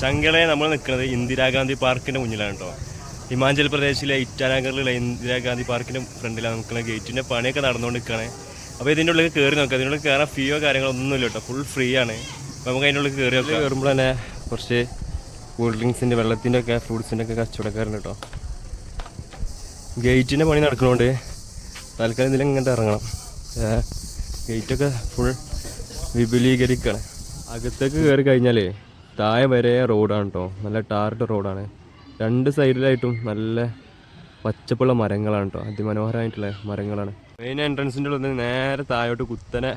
ചങ്കളെ നമ്മൾ നിൽക്കുന്നത് ഇന്ദിരാഗാന്ധി പാർക്കിൻ്റെ മുന്നിലാണ് കേട്ടോ. ഹിമാചൽ പ്രദേശിലെ ഇറ്റാനഗറിലുള്ള ഇന്ദിരാഗാന്ധി പാർക്കിൻ്റെ ഫ്രണ്ടിലാണ് നിൽക്കുന്ന. ഗേറ്റിൻ്റെ പണിയൊക്കെ നടന്നുകൊണ്ട് നിൽക്കുകയാണ്. അപ്പോൾ ഇതിൻ്റെ ഉള്ളിൽ കയറി നോക്കാം. ഇതിനുള്ളിൽ കയറാൻ ഫീയോ കാര്യങ്ങളൊന്നുമില്ല കേട്ടോ, ഫുൾ ഫ്രീ ആണ്. അപ്പോൾ നമുക്ക് അതിൻ്റെ ഉള്ളിൽ കയറി നോക്കാം. കയറുമ്പോൾ തന്നെ കുറച്ച് കൂൾ ഡ്രിങ്ക്സിൻ്റെ വെള്ളത്തിൻ്റെ ഒക്കെ ഫ്രൂട്ട്സിൻ്റെ ഒക്കെ കച്ചവടക്കാരുണ്ട് കേട്ടോ. ഗേറ്റിൻ്റെ പണി നടക്കുന്നതുകൊണ്ട് തൽക്കാലം ഇതിൽ ഇങ്ങോട്ട് ഇറങ്ങണം. ഗേറ്റൊക്കെ ഫുൾ വിപുലീകരിക്കുകയാണ്. അകത്തേക്ക് കയറി കഴിഞ്ഞാൽ താഴെ വരെ റോഡാണ് കേട്ടോ. നല്ല ടാറിട്ട റോഡാണ്. രണ്ട് സൈഡിലായിട്ടും നല്ല പച്ചപ്പുള്ള മരങ്ങളാണ് കേട്ടോ. അതിമനോഹരമായിട്ടുള്ള മരങ്ങളാണ്. മെയിൻ എൻട്രൻസിൻ്റെ ഉള്ളിൽ നിന്ന് നേരെ താഴോട്ട് കുത്തനെ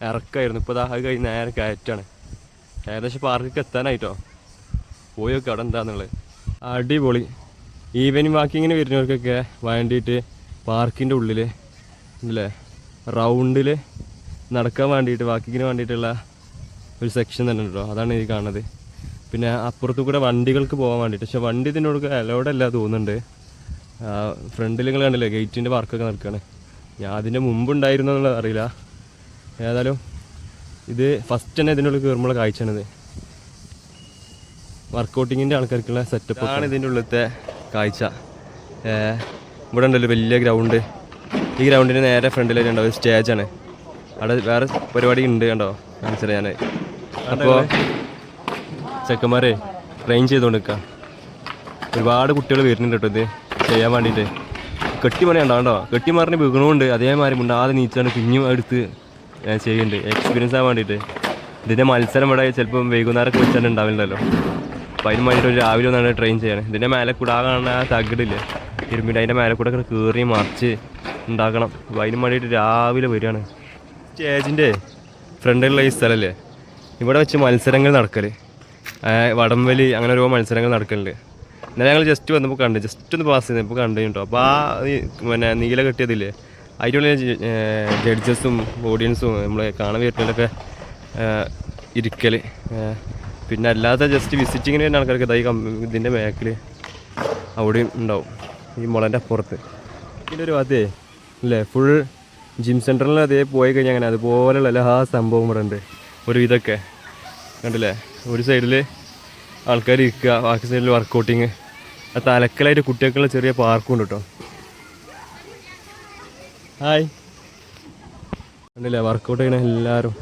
ഇറക്കമായിരുന്നു. ഇപ്പോൾ അത് കഴിഞ്ഞ് നേരെ കയറ്റാണ്. ഏകദേശം പാർക്കൊക്കെ എത്താനായിട്ടോ. പോയി നോക്കുക അവിടെ എന്താണെന്നുള്ളത്. അടിപൊളി. ഈവനിങ് വാക്കിങ്ങിന് വരുന്നവർക്കൊക്കെ വേണ്ടിയിട്ട് പാർക്കിൻ്റെ ഉള്ളിൽ അല്ലേ റൗണ്ടിൽ നടക്കാൻ വേണ്ടിയിട്ട് വാക്കിങ്ങിന് വേണ്ടിയിട്ടുള്ള ഒരു സെക്ഷൻ തന്നെ ഉണ്ടോ. അതാണ് ഈ കാണുന്നത്. പിന്നെ അപ്പുറത്തു കൂടെ വണ്ടികൾക്ക് പോകാൻ വേണ്ടിയിട്ട്. പക്ഷെ വണ്ടി ഇതിനോട് അലോഡല്ല തോന്നുന്നുണ്ട്. ഫ്രണ്ടിൽ നിങ്ങൾ കണ്ടില്ലേ ഗേറ്റിൻ്റെ വർക്കൊക്കെ നടക്കുകയാണ്. ഞാൻ അതിൻ്റെ മുമ്പുണ്ടായിരുന്നു എന്നുള്ളത് അറിയില്ല. ഏതായാലും ഇത് ഫസ്റ്റ് തന്നെ ഇതിനുള്ളിൽ കയറുമ്പോഴുള്ള കാഴ്ചയാണിത്. വർക്കൗട്ടിങ്ങിൻ്റെ ആൾക്കാർക്കുള്ള സെറ്റപ്പ് ആണ് ഇതിൻ്റെ ഉള്ളിലത്തെ കാഴ്ച. ഇവിടെ ഉണ്ടല്ലോ വലിയ ഗ്രൗണ്ട്. ഈ ഗ്രൗണ്ടിന് നേരെ ഫ്രണ്ടിലായിട്ട് ഉണ്ടാവും സ്റ്റേജാണ്. അവിടെ വേറെ പരിപാടി ഉണ്ട് കണ്ടോ, കാണിച്ചത് ഞാൻ. അപ്പോൾ ചെക്കന്മാരെ ട്രെയിൻ ചെയ്തുകൊണ്ട് നിൽക്കാം. ഒരുപാട് കുട്ടികൾ വരുന്നുണ്ട് കേട്ടോ ഇത് ചെയ്യാൻ വേണ്ടിയിട്ട്. കെട്ടിമറിയുണ്ടോ കണ്ടോ, കെട്ടിമറിന് വീണുകൊണ്ട് അതേമാതിരി മുണ്ടാതെ നീച്ചാണ് പിന്നെയും എടുത്ത് ചെയ്യുന്നുണ്ട് എക്സ്പീരിയൻസ് ആകാൻ വേണ്ടിയിട്ട്. ഇതിൻ്റെ മത്സരം ഇവിടെ ചിലപ്പം വൈകുന്നേരമൊക്കെ വെച്ചാൽ ഉണ്ടാവില്ലല്ലോ. അപ്പോൾ അതിന് വേണ്ടിയിട്ട് ഒരു രാവിലെ ഒന്നാണ് ട്രെയിൻ ചെയ്യണം. ഇതിൻ്റെ മേലെ കൂടെ ആ കാണുന്ന ആ തകിടില്ലേ ഇരുമ്പിൻ്റെ, അതിൻ്റെ മേലെ കൂടെ കയറി മറിച്ച് ഉണ്ടാക്കണം. അപ്പോൾ അതിന് വേണ്ടിയിട്ട് രാവിലെ വരികയാണ്. സ്റ്റേജിൻ്റെ ഫ്രണ്ടിലുള്ള ഈ സ്ഥലമല്ലേ, ഇവിടെ വെച്ച് മത്സരങ്ങൾ നടക്കൽ, വടംവലി അങ്ങനെ ഓരോ മത്സരങ്ങൾ നടക്കലുണ്ട്. ഇന്നലെ ഞങ്ങൾ ജസ്റ്റ് വന്നപ്പോൾ കണ്ട്, ജസ്റ്റ് ഒന്ന് പാസ് ചെയ്ത് ഇപ്പോൾ കണ്ടു കേട്ടോ. അപ്പോൾ ആ പിന്നെ നീല കെട്ടിയതില്ലേ അതിനുള്ള ജഡ്ജസും ഓഡിയൻസും നമ്മൾ കാണാൻ വരുന്നതിലൊക്കെ ഇരിക്കൽ. പിന്നെ അല്ലാതെ ജസ്റ്റ് വിസിറ്റിങ്ങിന് വരുന്ന ആൾക്കാർക്ക് ഇതായി ഇതിൻ്റെ ബാക്കിൽ അവിടെയും ഉണ്ടാവും, ഈ മുളൻ്റെ അപ്പുറത്ത്. ഇതിൻ്റെ ഒരു ഭാഗത്തേ അല്ലേ ഫുൾ ജിം സെൻറ്ററിൽ അതേ പോയി കഴിഞ്ഞാൽ അങ്ങനെ അതുപോലെയുള്ള എല്ലാ സംഭവം ഇവിടെ ഉണ്ട്. ഒരു ഇതൊക്കെ കണ്ടില്ലേ, ഒരു സൈഡിൽ ആൾക്കാർ ഇരിക്കുക, ബാക്കി സൈഡിൽ വർക്കൗട്ടിങ്. ആ തലക്കലായിട്ട് കുട്ടികൾക്കുള്ള ചെറിയ പാർക്കും ഉണ്ട് കേട്ടോ. ഹായ് കണ്ടില്ലേ, വർക്കൗട്ട് ചെയ്യണ എല്ലാവരും,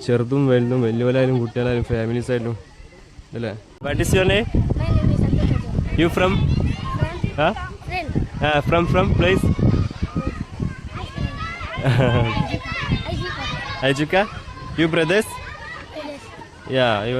ചെറുതും വലുതും, വലിയവരായാലും കുട്ടികളായാലും ഫാമിലീസ് ആയാലും അല്ലേ. What is your name? You from from place Ajuka? You brothers? Yeah, you